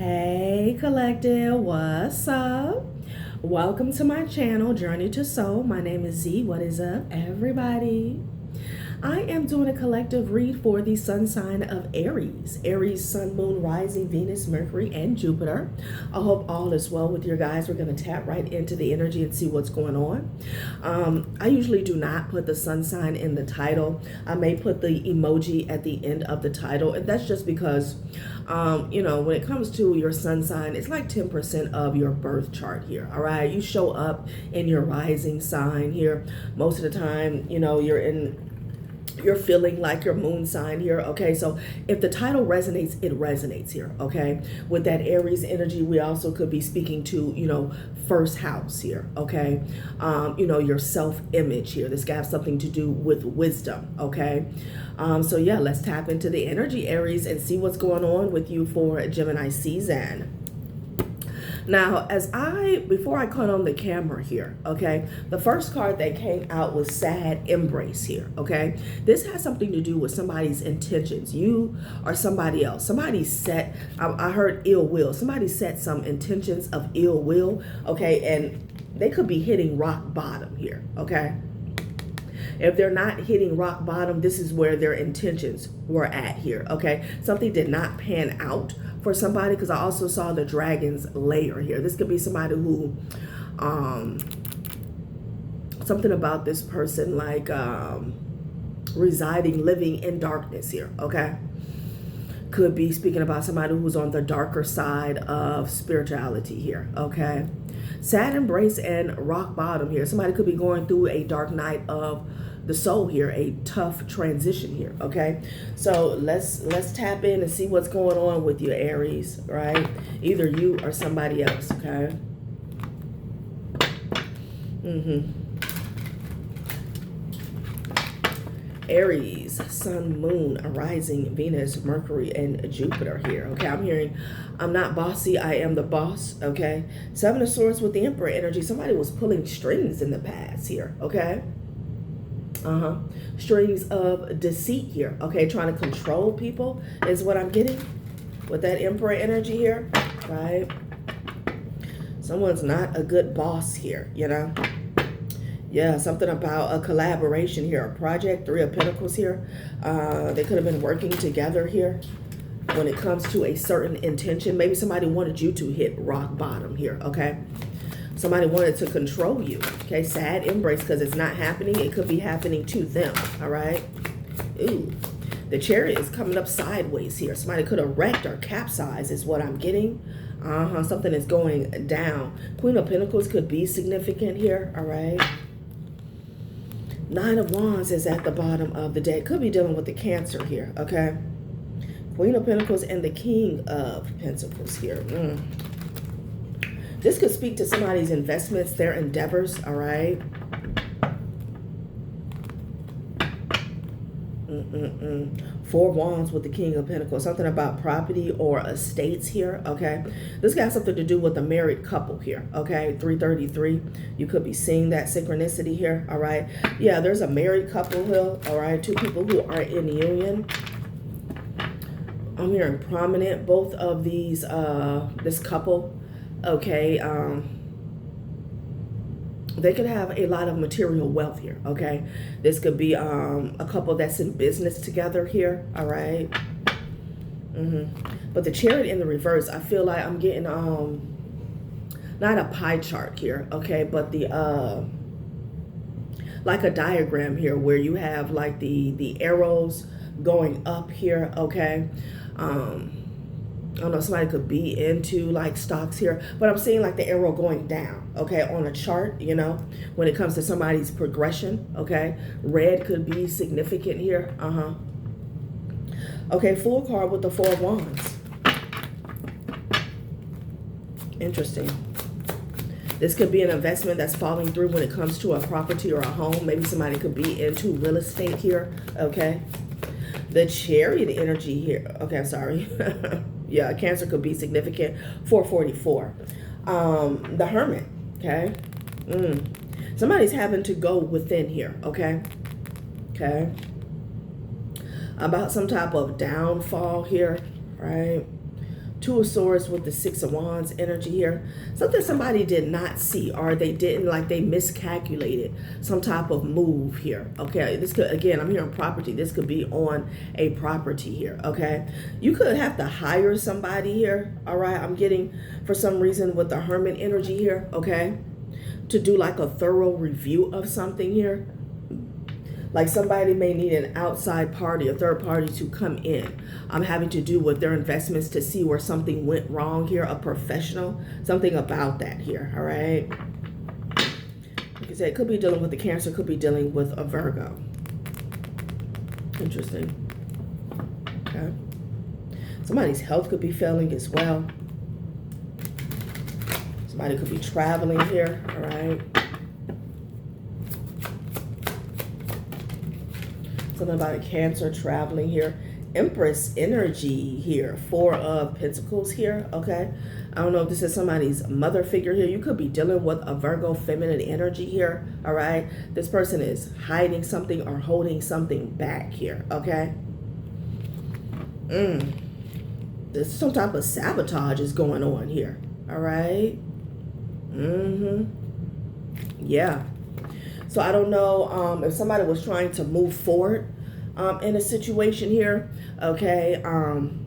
Hey collective, what's up? Welcome to my channel, Journey to Soul. My name is Z. What is up, everybody? I am doing a collective read for the sun sign of Aries. Aries, sun, moon, rising, Venus, Mercury, and Jupiter. I hope all is well with your guys. We're going to tap right into the energy and see what's going on. I usually do not put the sun sign in the title. I may put the emoji at the end of the title, and that's just because when it comes to your sun sign, it's like 10% of your birth chart here, all right? You show up in your rising sign here. Most of the time, you're feeling like your moon sign here, okay? So if the title resonates, it resonates here, okay? With that Aries energy, we also could be speaking to, first house here, okay? Your self-image here. This has something to do with wisdom, okay? So yeah, let's tap into the energy, Aries, and see what's going on with you for Gemini season. Now, before I cut on the camera here, okay, the first card that came out was Sad Embrace here, okay? This has something to do with somebody's intentions. You or somebody else. I heard ill will. Somebody set some intentions of ill will, okay, and they could be hitting rock bottom here, okay? If they're not hitting rock bottom, this is where their intentions were at here, okay? Something did not pan out for somebody, because I also saw the dragon's lair here. This could be somebody who, something about this person like living in darkness here, okay? Could be speaking about somebody who's on the darker side of spirituality here, okay? Sad embrace and rock bottom here. Somebody could be going through a dark night of the soul here, a tough transition here, okay? So let's tap in and see what's going on with you, Aries, right? Either you or somebody else, okay? Aries, sun, moon, rising, Venus, Mercury, and Jupiter here, okay? I'm hearing, I'm not bossy, I am the boss, okay? Seven of Swords with the Emperor energy. Somebody was pulling strings in the past here, okay? Strings of deceit here, okay? Trying to control people is what I'm getting with that Emperor energy here, right? Someone's not a good boss here, Yeah, something about a collaboration here, a project, Three of Pentacles here. They could have been working together here when it comes to a certain intention. Maybe somebody wanted you to hit rock bottom here, okay? Somebody wanted to control you, okay? Sad embrace, because it's not happening. It could be happening to them, all right? Ooh, the Chariot is coming up sideways here. Somebody could have wrecked or capsized is what I'm getting. Something is going down. Queen of Pentacles could be significant here, all right? Nine of Wands is at the bottom of the deck. Could be dealing with the Cancer here, okay? Queen of Pentacles and the King of Pentacles here. This could speak to somebody's investments, their endeavors, all right? Four Wands with the King of Pentacles. Something about property or estates here, okay? This got something to do with a married couple here, okay? 333. You could be seeing that synchronicity here, all right? Yeah, there's a married couple here, all right? Two people who are in union. I'm hearing prominent. Both of these, this couple, okay, they could have a lot of material wealth here, okay? This could be a couple that's in business together here, all right? But the Chariot in the reverse, I feel like I'm getting not a pie chart here, okay, but the like a diagram here where you have like the arrows going up here, okay? I don't know, somebody could be into like stocks here, but I'm seeing like the arrow going down, okay, on a chart, when it comes to somebody's progression, okay? Red could be significant here, Okay, full card with the Four of Wands. Interesting. This could be an investment that's falling through when it comes to a property or a home. Maybe somebody could be into real estate here, okay? The Chariot energy here, okay, I'm sorry. Yeah, Cancer could be significant. 444. The Hermit, okay? Somebody's having to go within here, okay? Okay. About some type of downfall here, right? Two of Swords with the Six of Wands energy here. Something somebody did not see, or they didn't, like they miscalculated some type of move here. Okay, this could, again, I'm hearing property. This could be on a property here. Okay, you could have to hire somebody here. All right, I'm getting for some reason with the Hermit energy here. Okay, to do like a thorough review of something here. Like somebody may need an outside party, a third party to come in. I'm having to do with their investments to see where something went wrong here, a professional, something about that here, all right? Like I said, it could be dealing with the Cancer, could be dealing with a Virgo. Interesting. Okay. Somebody's health could be failing as well. Somebody could be traveling here, all right? Something about a Cancer traveling here. Empress energy here. Four of Pentacles here, okay? I don't know if this is somebody's mother figure here. You could be dealing with a Virgo feminine energy here, all right? This person is hiding something or holding something back here, okay? There's some type of sabotage is going on here, all right? Yeah. So I don't know if somebody was trying to move forward in a situation here, okay? I'm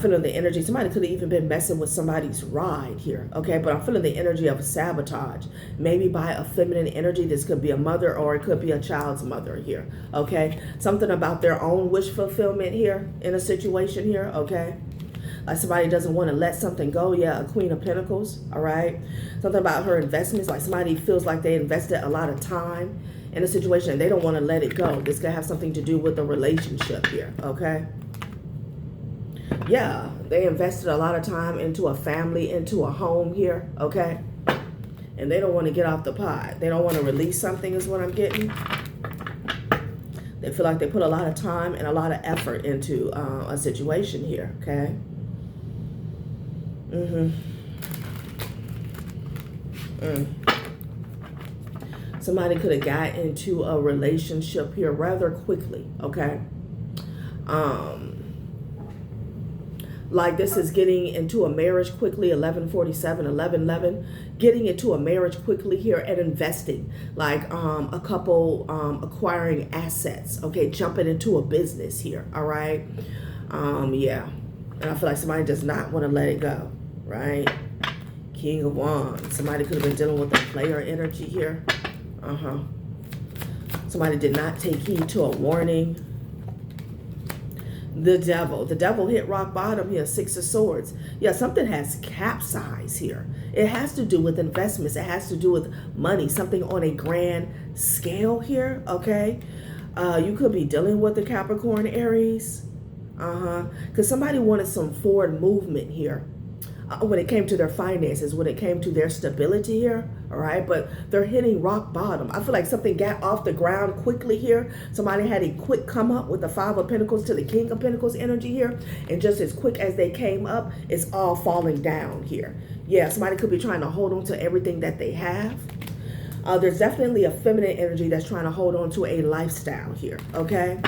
feeling the energy. Somebody could have even been messing with somebody's ride here, okay? But I'm feeling the energy of a sabotage, maybe by a feminine energy. This could be a mother or it could be a child's mother here, okay? Something about their own wish fulfillment here in a situation here, okay? Like somebody doesn't want to let something go. Yeah, a Queen of Pentacles, all right? Something about her investments, like somebody feels like they invested a lot of time in a situation and they don't want to let it go. This could have something to do with a relationship here, okay? Yeah, they invested a lot of time into a family, into a home here, okay? And they don't want to get off the pot. They don't want to release something is what I'm getting. They feel like they put a lot of time and a lot of effort into a situation here, okay? Somebody could have got into a relationship here rather quickly, okay? Like this is getting into a marriage quickly, 1147, 1111, getting into a marriage quickly here and investing, like a couple acquiring assets, okay, jumping into a business here, all right? Yeah, and I feel like somebody does not want to let it go, right? King of Wands, somebody could have been dealing with a player energy here. Somebody did not take heed to a warning. The devil hit rock bottom here, Six of Swords. Yeah, something has capsized here. It has to do with investments. It has to do with money, something on a grand scale here, okay? You could be dealing with the Capricorn Aries. Because somebody wanted some forward movement here when it came to their finances, when it came to their stability here, all right? But they're hitting rock bottom. I feel like something got off the ground quickly here. Somebody had a quick come up with the Five of Pentacles to the King of Pentacles energy here. And just as quick as they came up, it's all falling down here. Yeah, somebody could be trying to hold on to everything that they have. There's definitely a feminine energy that's trying to hold on to a lifestyle here, okay?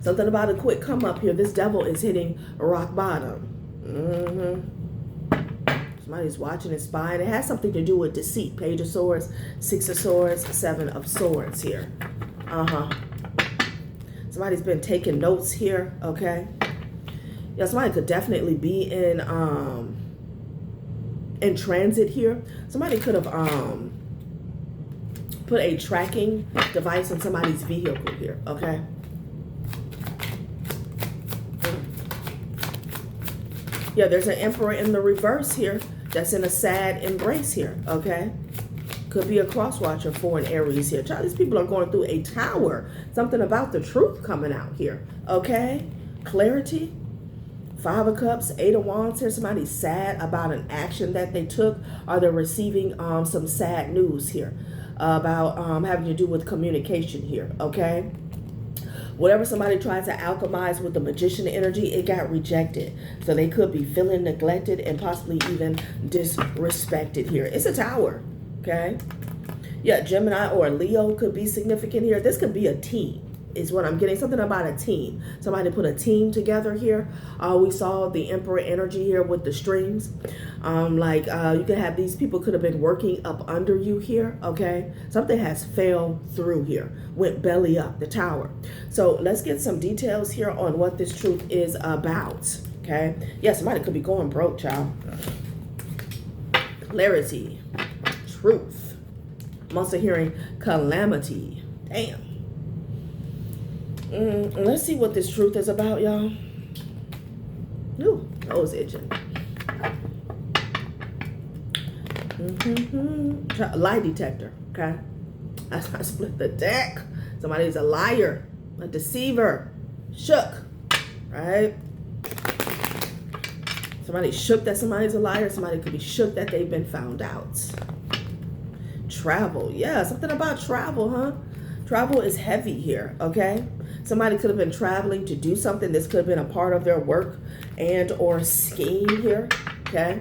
Something about a quick come up here. This devil is hitting rock bottom. Somebody's watching and spying. It has something to do with deceit. Page of Swords, Six of Swords, Seven of Swords here. Somebody's been taking notes here, okay? Yeah, somebody could definitely be in transit here. Somebody could have put a tracking device in somebody's vehicle here, okay? Yeah, there's an Emperor in the reverse here that's in a sad embrace here, okay? Could be a cross watcher for an Aries here. Child, these people are going through a tower. Something about the truth coming out here, okay? Clarity. Five of Cups, Eight of Wands here. Somebody's sad about an action that they took, or they're receiving some sad news here about having to do with communication here, okay? Whatever somebody tried to alchemize with the Magician energy, it got rejected. So they could be feeling neglected and possibly even disrespected here. It's a tower, okay? Yeah, Gemini or Leo could be significant here. This could be a team, is what I'm getting. Something about a team. Somebody put a team together here. We saw the Emperor energy here with the streams. You could have these people could have been working up under you here, okay? Something has fell through here, went belly up, the Tower. So let's get some details here on what this truth is about, okay? Yeah, somebody could be going broke, child. Clarity, truth. I'm also hearing calamity. Damn. Let's see what this truth is about, y'all. Ooh, nose itching. Lie detector, okay? I split the deck. Somebody's a liar, a deceiver, shook, right? Somebody shook that somebody's a liar. Somebody could be shook that they've been found out. Travel, yeah, something about travel, huh? Travel is heavy here, okay? Somebody could have been traveling to do something. This could have been a part of their work and or scheme here, okay?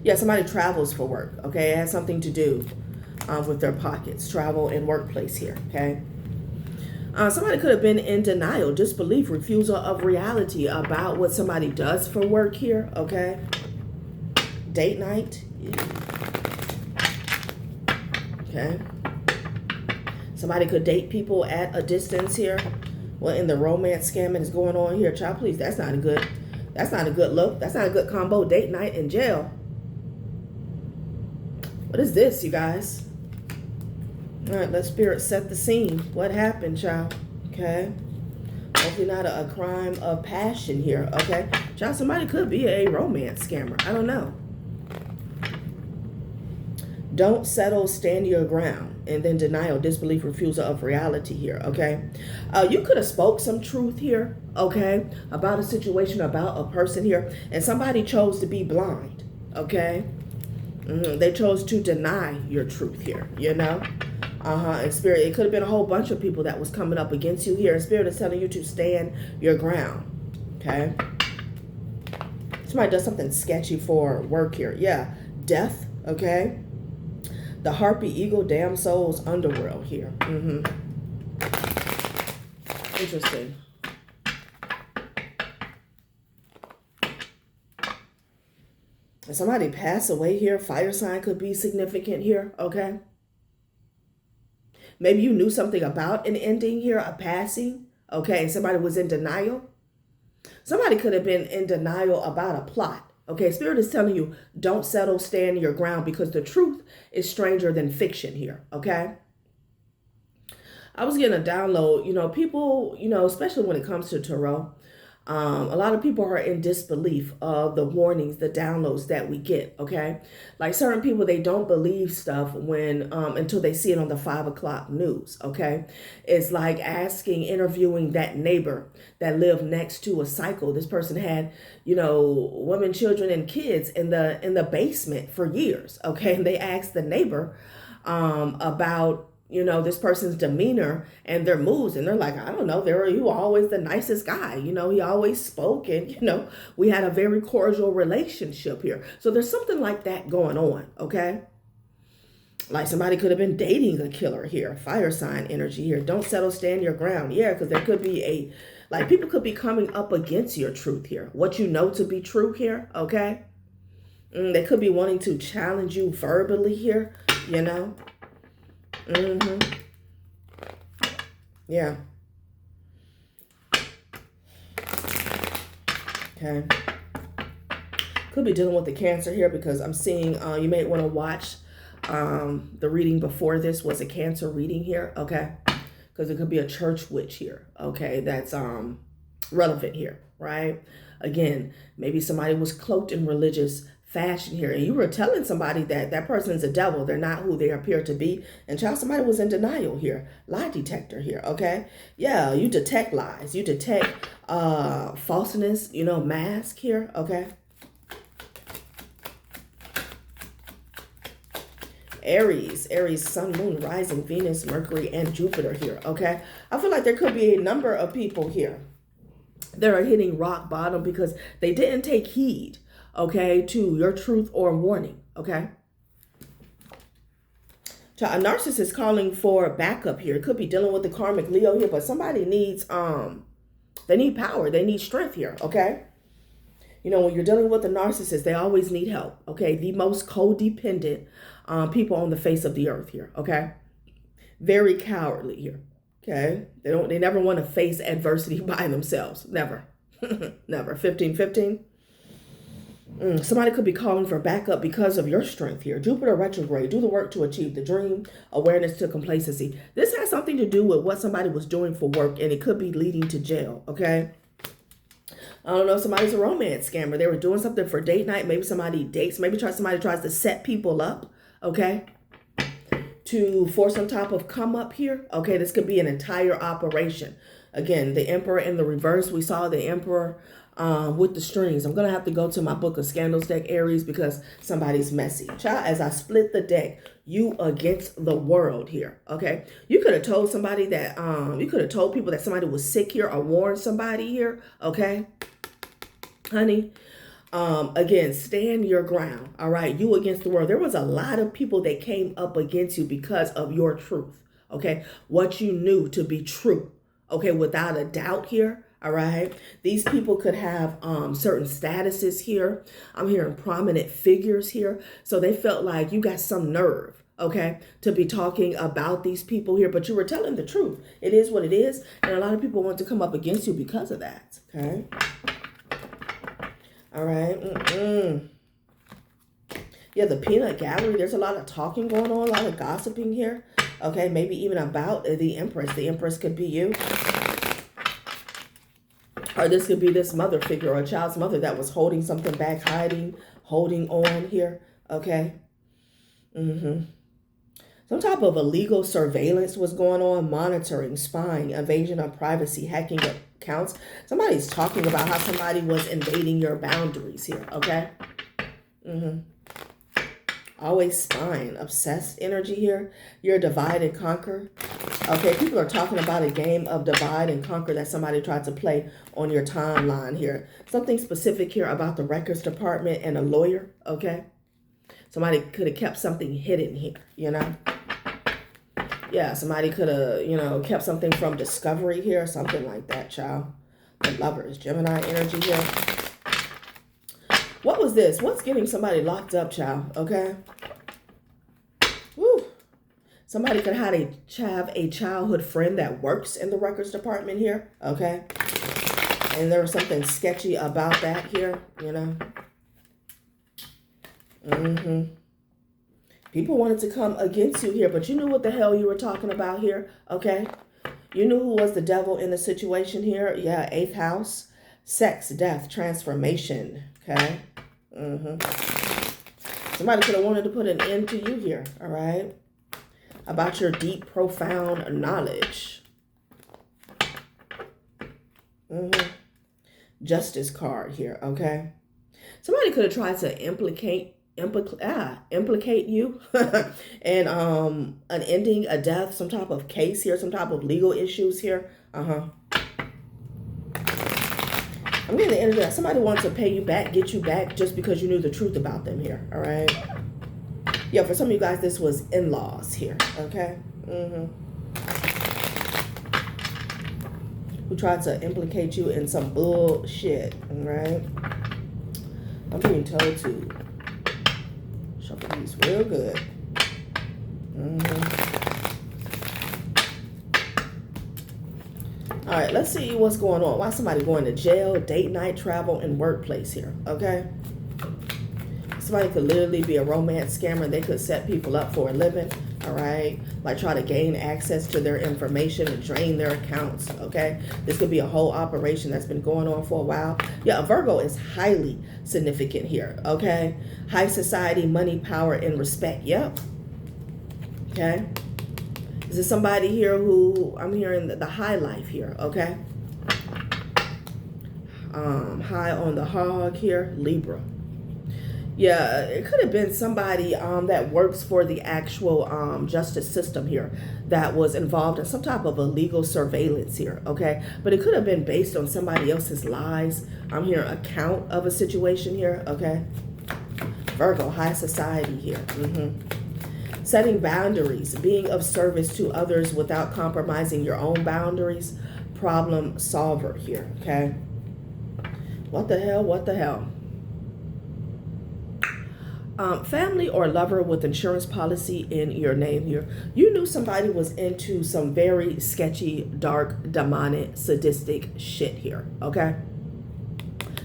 Yeah, somebody travels for work, okay? It has something to do with their pockets, travel and workplace here, okay? Somebody could have been in denial, disbelief, refusal of reality about what somebody does for work here, okay? Date night. Okay. Somebody could date people at a distance here. Well, in the romance scamming is going on here. Child, please, that's not a good look. That's not a good combo. Date night in jail. What is this, you guys? All right, let spirit set the scene. What happened, child? Okay. Hopefully not a crime of passion here, okay? Child, somebody could be a romance scammer. I don't know. Don't settle, stand your ground. And then denial, disbelief, refusal of reality here, okay? You could have spoke some truth here, okay? About a situation, about a person here. And somebody chose to be blind, okay? They chose to deny your truth here, you know? And spirit, it could have been a whole bunch of people that was coming up against you here. And spirit is telling you to stand your ground, okay? Somebody does something sketchy for work here. Yeah, death, okay? The harpy, eagle, damn souls, underworld here. Interesting. And somebody pass away here. Fire sign could be significant here, okay? Maybe you knew something about an ending here, a passing, okay? Somebody was in denial. Somebody could have been in denial about a plot. Okay, spirit is telling you, don't settle, stand your ground, because the truth is stranger than fiction here, okay? I was getting a download, people, especially when it comes to tarot, a lot of people are in disbelief of the warnings, the downloads that we get, okay? Like certain people, they don't believe stuff when until they see it on the 5 o'clock news, okay? It's like interviewing that neighbor that lived next to a cycle. This person had, women, children, and kids in the basement for years, okay? And they asked the neighbor about this person's demeanor and their moods. And they're like, I don't know, you were always the nicest guy. He always spoke, and, we had a very cordial relationship here. So there's something like that going on, okay? Like somebody could have been dating a killer here. Fire sign energy here. Don't settle, stand your ground. Yeah, because there could be people could be coming up against your truth here. What you know to be true here, okay? They could be wanting to challenge you verbally here, Yeah. Okay. Could be dealing with the Cancer here, because I'm seeing you may want to watch the reading before this was a Cancer reading here, okay? Because it could be a church witch here, okay? That's relevant here, right? Again, maybe somebody was cloaked in religious fashion here, and you were telling somebody that that person's a devil, they're not who they appear to be, and somebody was in denial here. Lie detector here, okay? Yeah, you detect lies, you detect falseness, mask here, okay? Aries, sun, moon, rising, Venus, Mercury, and Jupiter here, okay? I feel like there could be a number of people here that are hitting rock bottom because they didn't take heed, okay, to your truth or warning, okay? A narcissist calling for backup here. It could be dealing with the karmic Leo here, but somebody needs, they need power. They need strength here, okay? You know, when you're dealing with a narcissist, they always need help, okay? The most codependent people on the face of the earth here, okay? Very cowardly here, okay? They never want to face adversity by themselves. Never. Never. 15-15. Somebody could be calling for backup because of your strength here. Jupiter retrograde. Do the work to achieve the dream. Awareness to complacency. This has something to do with what somebody was doing for work, and it could be leading to jail, okay? I don't know if somebody's a romance scammer. They were doing something for date night. Maybe somebody dates. Maybe somebody tries to set people up, okay, for some type of come up here. Okay, this could be an entire operation. Again, the Emperor in the reverse. We saw the Emperor with the strings. I'm going to have to go to my book of scandals deck, Aries, because somebody's messy. Child, as I split the deck, you against the world here, okay? You could have told somebody that, you could have told people that somebody was sick here or warned somebody here, okay? Honey, again, stand your ground, all right? You against the world. There was a lot of people that came up against you because of your truth, okay? What you knew to be true, okay? Without a doubt here. All right. These people could have certain statuses here. I'm hearing prominent figures here. So they felt like you got some nerve, okay, to be talking about these people here. But you were telling the truth. It is what it is. And a lot of people want to come up against you because of that. Okay. All right. Yeah, the peanut gallery. There's a lot of talking going on, a lot of gossiping here. Okay. Maybe even about the Empress. The Empress could be you. Or this could be this mother figure or a child's mother that was holding something back, hiding, holding on here. Okay. Some type of illegal surveillance was going on, monitoring, spying, invasion of privacy, hacking accounts. Somebody's talking about how somebody was invading your boundaries here. Okay. Always spying, obsessed energy here. You're divide and conquer. Okay, people are talking about a game of divide and conquer that somebody tried to play on your timeline here. Something specific here about the records department and a lawyer, okay? Somebody could have kept something hidden here, you know? Yeah, somebody could have, you know, kept something from discovery here, something like that, child. The Lovers, Gemini energy here. What was this? What's getting somebody locked up, child? Okay. Woo. Somebody could have a childhood friend that works in the records department here. Okay. And there was something sketchy about that here, you know. People wanted to come against you here, but you knew what the hell you were talking about here. Okay. You knew who was the devil in the situation here. Yeah, 8th house. Sex, death, transformation. Okay. Somebody could have wanted to put an end to you here. All right. About your deep, profound knowledge. Justice card here. Okay. Somebody could have tried to implicate you and an ending, a death, some type of case here, some type of legal issues here. I'm getting the energy that somebody wants to pay you back, get you back just because you knew the truth about them here. All right. Yeah, for some of you guys, this was in-laws here. Okay. Who tried to implicate you in some bullshit. All right. I'm being told to shuffle these real good. All right, let's see what's going on. Why is somebody going to jail, date night, travel, and workplace here? Okay. Somebody could literally be a romance scammer. They could set people up for a living. All right. Like try to gain access to their information and drain their accounts. Okay. This could be a whole operation that's been going on for a while. Yeah, a Virgo is highly significant here. Okay. High society, money, power, and respect. Yep. Okay. Is this somebody here who I'm hearing the high life here? Okay. High on the hog here, Libra. Yeah, it could have been somebody that works for the actual justice system here that was involved in some type of illegal surveillance here, okay? But it could have been based on somebody else's lies. I'm hearing account of a situation here, okay? Virgo, high society here. Setting boundaries, being of service to others without compromising your own boundaries. Problem solver here, okay? What the hell? What the hell? Family or lover with insurance policy in your name here. You knew somebody was into some very sketchy, dark, demonic, sadistic shit here, okay?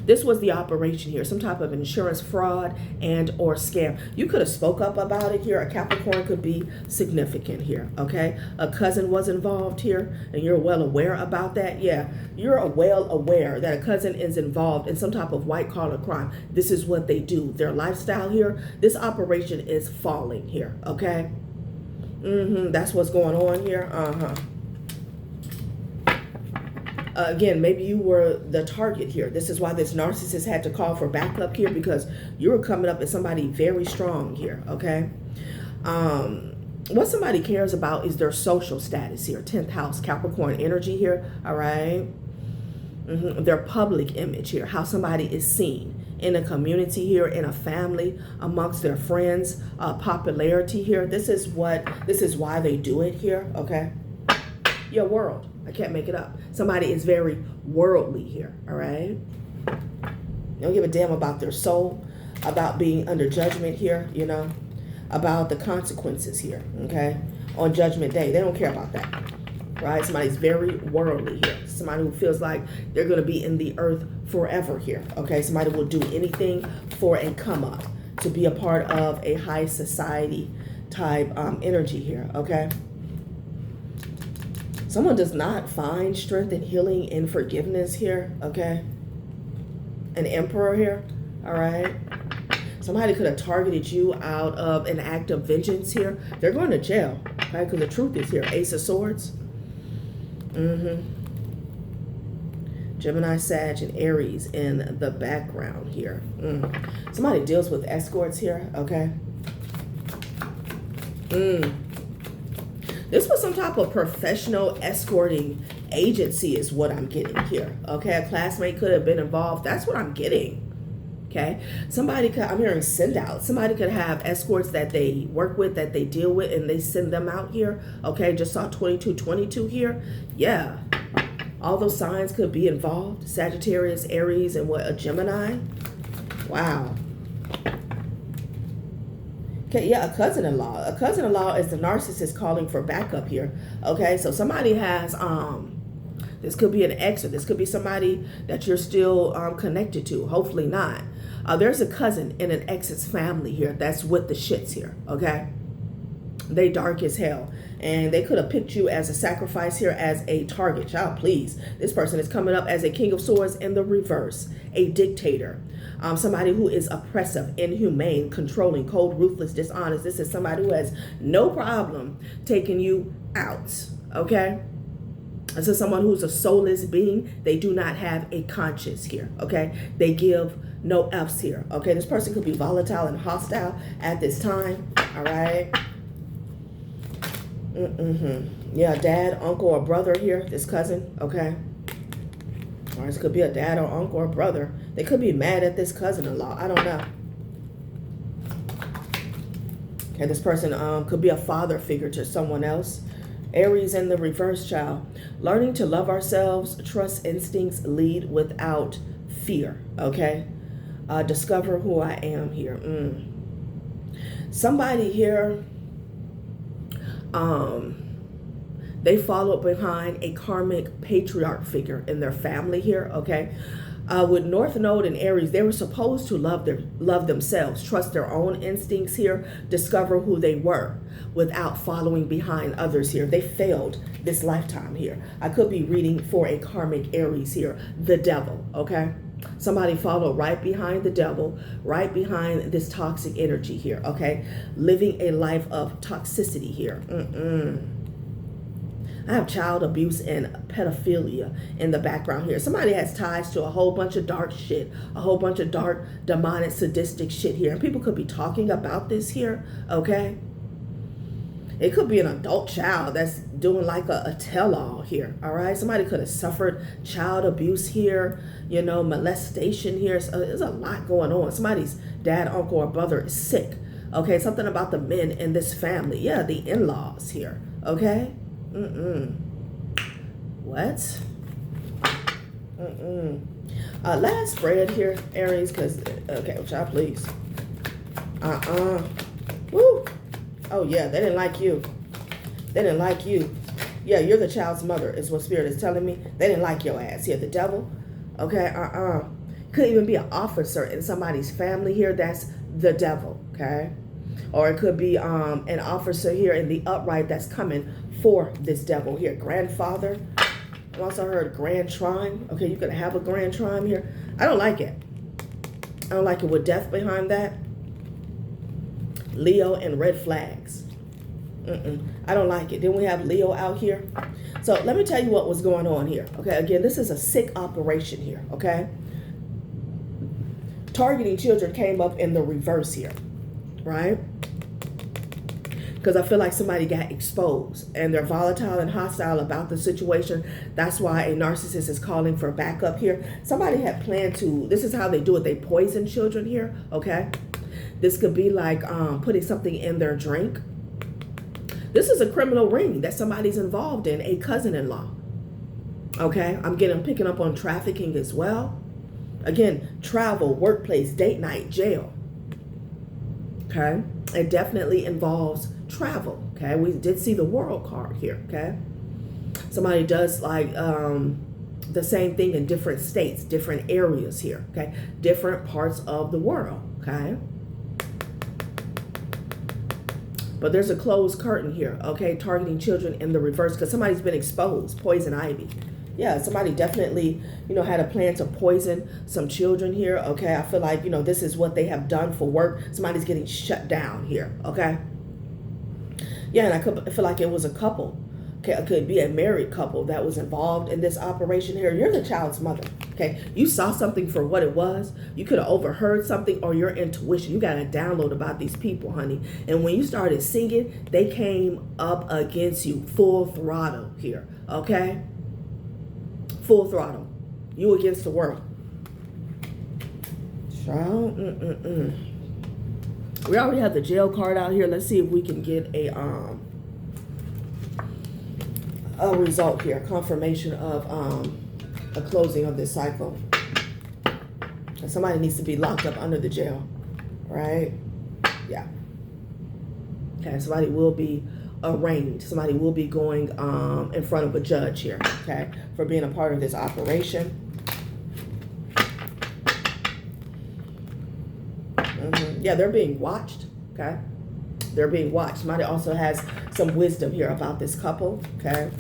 This was the operation here, some type of insurance fraud and or scam. You could have spoke up about it here. A Capricorn could be significant here, okay? A cousin was involved here, and you're well aware about that. Yeah, you're well aware that a cousin is involved in some type of white-collar crime. This is what they do. Their lifestyle here, this operation is falling here, okay? That's what's going on here. Again, maybe you were the target here. This is why this narcissist had to call for backup here, because you were coming up as somebody very strong here, okay? What somebody cares about is their social status here. 10th house, Capricorn energy here, all right? Their public image here, how somebody is seen in a community here, in a family, amongst their friends, popularity here. This is why they do it here, okay? Your world. I can't make it up. Somebody is very worldly here, all right? They don't give a damn about their soul, about being under judgment here, you know, about the consequences here, okay? On Judgment Day. They don't care about that, right? Somebody's very worldly here. Somebody who feels like they're going to be in the earth forever here, okay? Somebody will do anything for a come up, to be a part of a high society type energy here, okay? Someone does not find strength and healing in forgiveness here, okay? An emperor here, all right? Somebody could have targeted you out of an act of vengeance here. They're going to jail, okay? Because the truth is here. Ace of Swords. Gemini, Sag, and Aries in the background here. Somebody deals with escorts here, okay? This was some type of professional escorting agency is what I'm getting here. Okay, a classmate could have been involved. That's what I'm getting. Okay, somebody could, I'm hearing send out. Somebody could have escorts that they work with, that they deal with, and they send them out here. Okay, just saw 2222 here. Yeah, all those signs could be involved. Sagittarius, Aries, and what, a Gemini? Wow. Okay, yeah, a cousin-in-law. A cousin-in-law is the narcissist calling for backup here. Okay, so somebody has, this could be an ex, or this could be somebody that you're still connected to. Hopefully not. There's a cousin in an ex's family here that's with the shits here, okay? They dark as hell. And they could have picked you as a sacrifice here, as a target. Child, please. This person is coming up as a King of Swords in the reverse. A dictator. Somebody who is oppressive, inhumane, controlling, cold, ruthless, dishonest. This is somebody who has no problem taking you out, okay? This is someone who's a soulless being. They do not have a conscience here, okay? They give no F's here, okay? This person could be volatile and hostile at this time, all right? Yeah, dad, uncle, or brother here, this cousin, okay? Or this could be a dad or uncle or brother. They could be mad at this cousin-in-law. I don't know. Okay, this person could be a father figure to someone else. Aries in the reverse, child. Learning to love ourselves, trust instincts, lead without fear, okay? Discover who I am here. Somebody here, they follow behind a karmic patriarch figure in their family here, okay? With North Node and Aries, they were supposed to love themselves, trust their own instincts here, discover who they were without following behind others here. They failed this lifetime here. I could be reading for a karmic Aries here, the devil, okay? Somebody followed right behind the devil, right behind this toxic energy here, okay? Living a life of toxicity here. I have child abuse and pedophilia in the background here. Somebody has ties to a whole bunch of dark shit, a whole bunch of dark, demonic, sadistic shit here. And people could be talking about this here, okay? It could be an adult child that's doing like a tell-all here, all right? Somebody could have suffered child abuse here, you know, molestation here. So there's a lot going on. Somebody's dad, uncle, or brother is sick, Okay, something about the men in this family. Yeah, the in-laws here. Okay? What? Last spread here, Aries, because, okay, child, please. Woo. Oh, yeah, they didn't like you. They didn't like you. Yeah, you're the child's mother, is what Spirit is telling me. They didn't like your ass. Here, the devil. Okay, Could even be an officer in somebody's family here. That's the devil, okay? Or it could be an officer here in the upright that's coming for this devil here. Grandfather. I also heard grand trine. Okay, you could have a grand trine here. I don't like it. I don't like it with death behind that. Leo and red flags. I don't like it. Then we have Leo out here. So let me tell you what was going on here. Okay, again, this is a sick operation here. Okay. Targeting children came up in the reverse here. Right? Because I feel like somebody got exposed and they're volatile and hostile about the situation. That's why a narcissist is calling for backup here. Somebody had planned to, this is how they do it. They poison children here. Okay. This could be like putting something in their drink. This is a criminal ring that somebody's involved in, a cousin-in-law. Okay, I'm picking up on trafficking as well. Again, travel, workplace, date night, jail. Okay, it definitely involves travel. Okay, we did see the world card here. Okay, somebody does like the same thing in different states, different areas here. Okay, different parts of the world. Okay. But there's a closed curtain here, okay? Targeting children in the reverse because somebody's been exposed. Poison ivy. Yeah, somebody definitely, had a plan to poison some children here, okay? I feel like, this is what they have done for work. Somebody's getting shut down here, okay? Yeah, and I feel like it was a couple. Okay, it could be a married couple that was involved in this operation here. You're the child's mother, okay? You saw something for what it was. You could have overheard something or your intuition. You got a download about these people, honey. And when you started singing, they came up against you full throttle here, okay? Full throttle. You against the world. Child, We already have the jail card out here. Let's see if we can get a result here, confirmation of a closing of this cycle. And somebody needs to be locked up under the jail, right? Yeah. Okay, somebody will be arraigned. Somebody will be going in front of a judge here, okay, for being a part of this operation. Yeah, they're being watched, okay? They're being watched. Somebody also has some wisdom here about this couple, okay?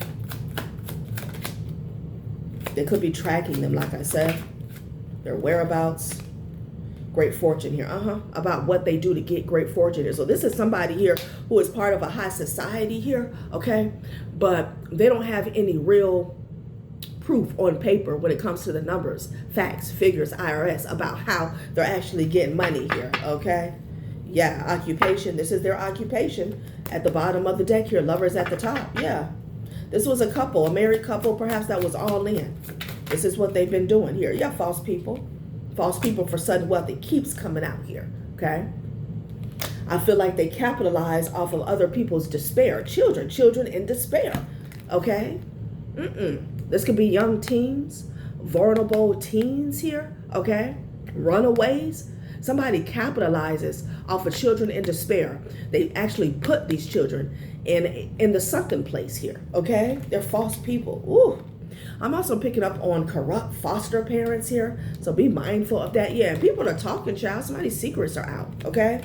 They could be tracking them, like I said. Their whereabouts. Great fortune here, about what they do to get great fortune here. So this is somebody here who is part of a high society here, okay? But they don't have any real proof on paper when it comes to the numbers, facts, figures, IRS, about how they're actually getting money here, okay? Yeah, occupation. This is their occupation. At the bottom of the deck here, lovers at the top. Yeah. This was a couple, a married couple, perhaps that was all in. This is what they've been doing here. Yeah, false people. False people for sudden wealth. It keeps coming out here, okay? I feel like they capitalize off of other people's despair. Children in despair, okay? This could be young teens, vulnerable teens here, okay? Runaways. Somebody capitalizes off of children in despair. They actually put these children in the sunken place here, okay? They're false people. Ooh. I'm also picking up on corrupt foster parents here, so be mindful of that. Yeah, people are talking, child. Somebody's secrets are out, okay?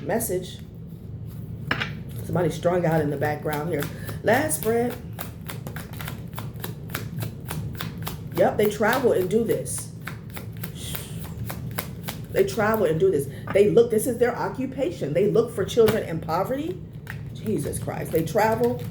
Message. Somebody's strung out in the background here. Last spread. Yep, they travel and do this. They travel and do this. They look, this is their occupation. They look for children in poverty. Jesus Christ. They travel,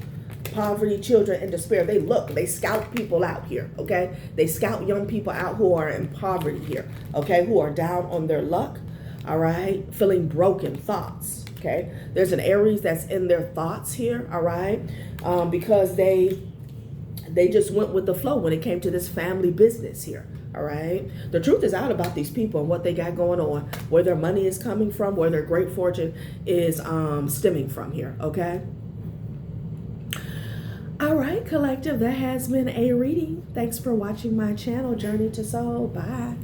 poverty, children in despair. They look, they scout people out here, okay? They scout young people out who are in poverty here, okay? Who are down on their luck, all right? Feeling broken thoughts, okay? There's an Aries that's in their thoughts here, all right? Because they They just went with the flow when it came to this family business here. All right. The truth is out about these people and what they got going on, where their money is coming from, where their great fortune is stemming from here. Okay. All right, collective. That has been a reading. Thanks for watching my channel, Journey to Soul. Bye.